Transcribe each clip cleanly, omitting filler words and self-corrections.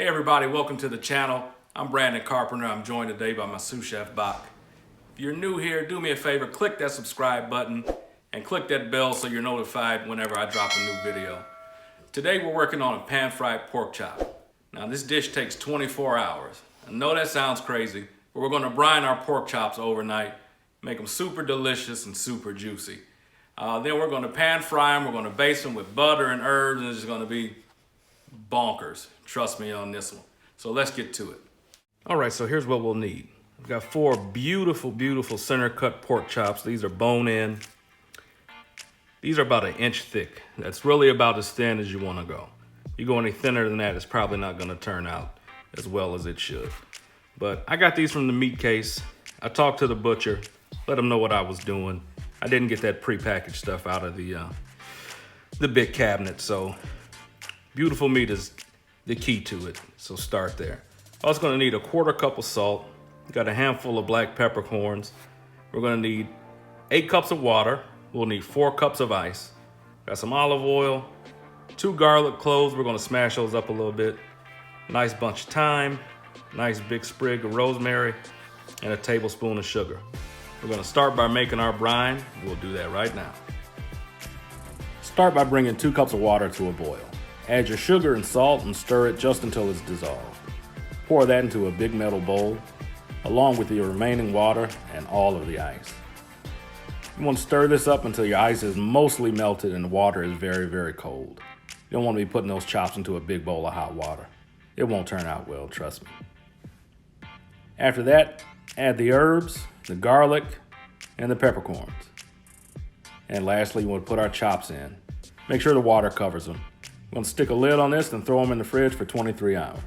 Hey everybody, welcome to the channel. I'm Brandon Carpenter. I'm joined today by my sous chef Bach. If you're new here, do me a favor, click that subscribe button and click that bell so you're notified whenever I drop a new video. Today we're working on a pan-fried pork chop. Now this dish takes 24 hours. I know that sounds crazy, but we're going to brine our pork chops overnight, make them super delicious and super juicy. Then we're going to pan fry them, we're going to baste them with butter and herbs, and it's just going to be bonkers. Trust me on this one. So let's get to it. All right, so here's what we'll need. We've got 4 beautiful center cut pork chops. These are bone in. These are about 1 inch thick. That's really about as thin as you want to go. If you go any thinner than that, it's probably not going to turn out as well as it should. But I got these from the meat case. I talked to the butcher, let him know what I was doing. I didn't get that prepackaged stuff out of the big cabinet, so beautiful meat is the key to it, so start there. Also gonna need 1/4 cup of salt. Got a handful of black peppercorns. We're gonna need 8 cups of water. We'll need 4 cups of ice. Got some olive oil, 2 garlic cloves. We're gonna smash those up a little bit. Nice bunch of thyme, nice big sprig of rosemary, and a tablespoon of sugar. We're gonna start by making our brine. We'll do that right now. Start by bringing 2 cups of water to a boil. Add your sugar and salt and stir it just until it's dissolved. Pour that into a big metal bowl, along with your remaining water and all of the ice. You want to stir this up until your ice is mostly melted and the water is very cold. You don't want to be putting those chops into a big bowl of hot water. It won't turn out well, trust me. After that, add the herbs, the garlic, and the peppercorns. And lastly, you want to put our chops in. Make sure the water covers them. We're going to stick a lid on this and throw them in the fridge for 23 hours.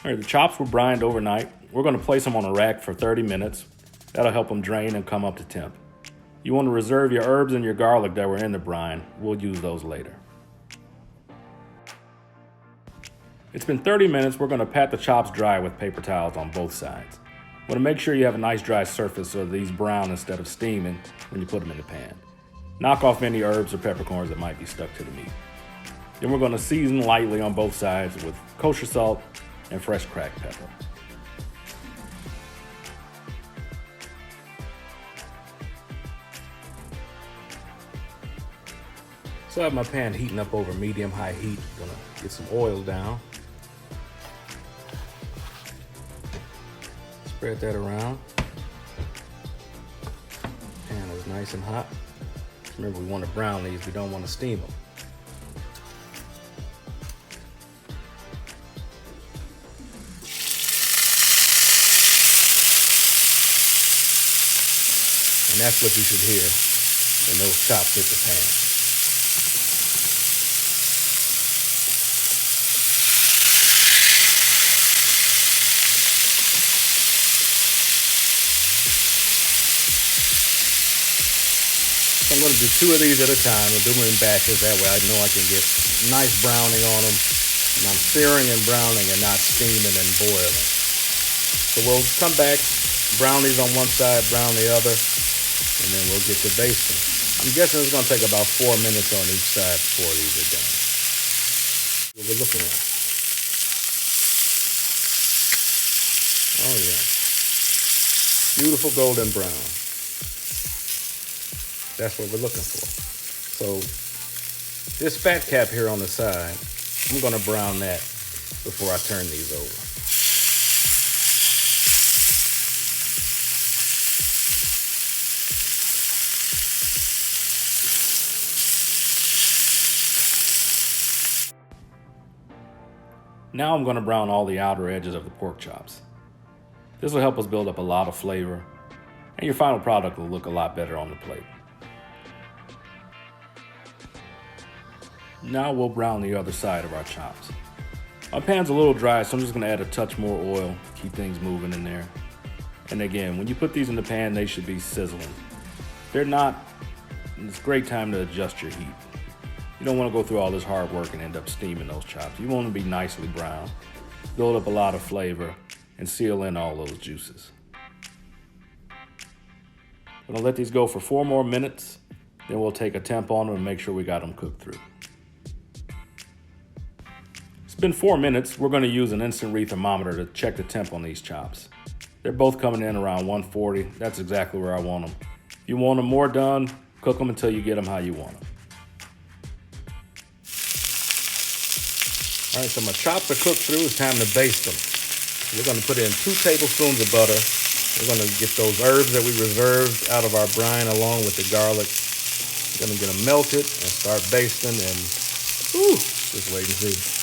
All right, the chops were brined overnight. We're going to place them on a rack for 30 minutes. That'll help them drain and come up to temp. You want to reserve your herbs and your garlic that were in the brine. We'll use those later. It's been 30 minutes. We're going to pat the chops dry with paper towels on both sides. Want to make sure you have a nice dry surface so these brown instead of steaming when you put them in the pan. Knock off any herbs or peppercorns that might be stuck to the meat. Then we're going to season lightly on both sides with kosher salt and fresh cracked pepper. So I have my pan heating up over medium-high heat. Gonna get some oil down. Spread that around. Pan is nice and hot. Remember, we want to brown these, we don't want to steam them. And that's what you should hear when those chops hit the pan. I'm going to do 2 of these at a time. I'll do them in batches. That way I know I can get nice browning on them. And I'm searing and browning and not steaming and boiling. So we'll come back, brown these on one side, brown the other, and then we'll get to basting. I'm guessing it's going to take about 4 minutes on each side before these are done. What we're looking at. Oh yeah. Beautiful golden brown. That's what we're looking for. So this fat cap here on the side, I'm gonna brown that before I turn these over. Now I'm gonna brown all the outer edges of the pork chops. This will help us build up a lot of flavor, and your final product will look a lot better on the plate. Now we'll brown the other side of our chops. My pan's a little dry, so I'm just gonna add a touch more oil, keep things moving in there. And again, when you put these in the pan, they should be sizzling. If they're not, it's a great time to adjust your heat. You don't wanna go through all this hard work and end up steaming those chops. You want them to be nicely brown, build up a lot of flavor, and seal in all those juices. I'm gonna let these go for 4 more minutes, then we'll take a temp on them and make sure we got them cooked through. been 4 minutes. We're gonna use an instant read thermometer to check the temp on these chops. They're both coming in around 140. That's exactly where I want them. If you want them more done, cook them until you get them how you want them. All right, so my chops are cooked through. It's time to baste them. We're gonna put in 2 tablespoons of butter. We're gonna get those herbs that we reserved out of our brine along with the garlic. We're gonna get them melted and start basting and just wait and see.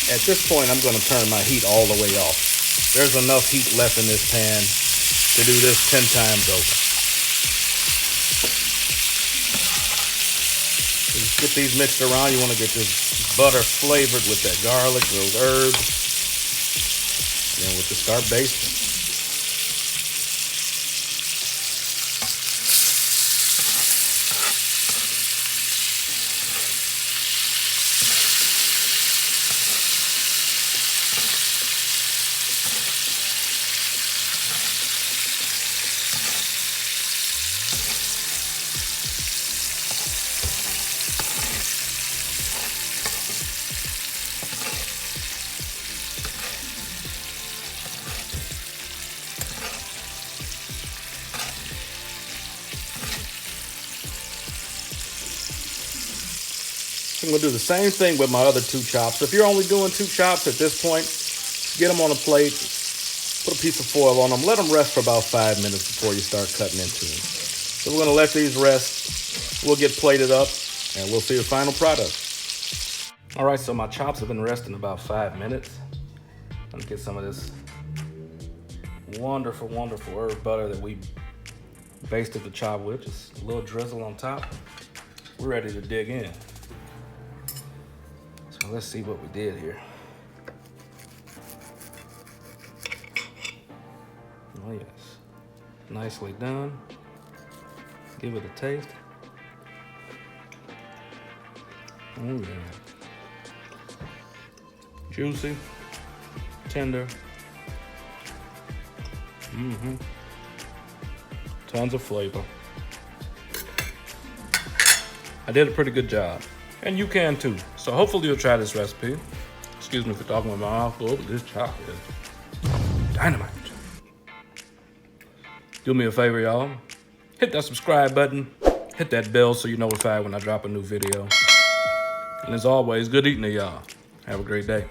At this point, I'm going to turn my heat all the way off. There's enough heat left in this pan to do this 10 times over. So just get these mixed around. You want to get this butter flavored with that garlic, those herbs. Then we'll just start basting. I'm gonna do the same thing with my other 2 chops. If you're only doing 2 chops at this point, get them on a plate, put a piece of foil on them, let them rest for about 5 minutes before you start cutting into them. So we're gonna let these rest. We'll get plated up and we'll see the final product. All right, so my chops have been resting about 5 minutes. Let me get some of this wonderful, wonderful herb butter that we basted the chop with. Just a little drizzle on top. We're ready to dig in. So let's see what we did here. Oh yes, nicely done. Give it a taste. Oh yeah. Juicy, tender. Tons of flavor. I did a pretty good job. And you can too. So hopefully you'll try this recipe. Excuse me for talking with my mouth full, but this chop is dynamite. Do me a favor, y'all. Hit that subscribe button. Hit that bell so you're notified when I drop a new video. And as always, good eating to y'all. Have a great day.